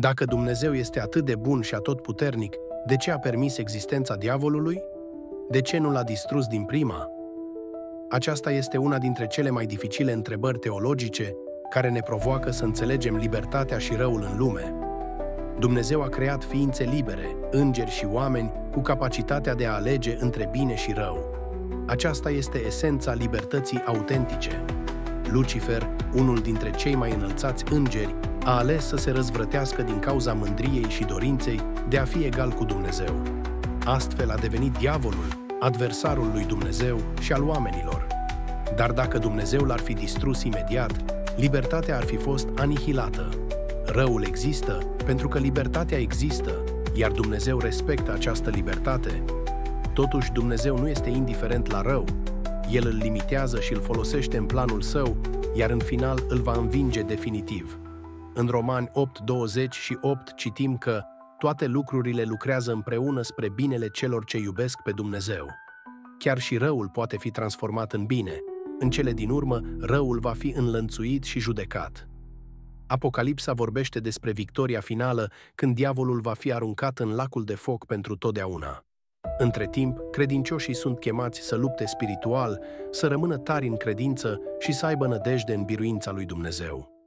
Dacă Dumnezeu este atât de bun și atotputernic, de ce a permis existența diavolului? De ce nu l-a distrus din prima? Aceasta este una dintre cele mai dificile întrebări teologice care ne provoacă să înțelegem libertatea și răul în lume. Dumnezeu a creat ființe libere, îngeri și oameni, cu capacitatea de a alege între bine și rău. Aceasta este esența libertății autentice. Lucifer, unul dintre cei mai înălțați îngeri, a ales să se răzvrătească din cauza mândriei și dorinței de a fi egal cu Dumnezeu. Astfel a devenit diavolul, adversarul lui Dumnezeu și al oamenilor. Dar dacă Dumnezeu l-ar fi distrus imediat, libertatea ar fi fost anihilată. Răul există pentru că libertatea există, iar Dumnezeu respectă această libertate. Totuși, Dumnezeu nu este indiferent la rău. El îl limitează și îl folosește în planul său, iar în final îl va învinge definitiv. În Romani 8:28 citim că toate lucrurile lucrează împreună spre binele celor ce iubesc pe Dumnezeu. Chiar și răul poate fi transformat în bine. În cele din urmă, răul va fi înlănțuit și judecat. Apocalipsa vorbește despre victoria finală, când diavolul va fi aruncat în lacul de foc pentru totdeauna. Între timp, credincioșii sunt chemați să lupte spiritual, să rămână tari în credință și să aibă nădejde în biruința lui Dumnezeu.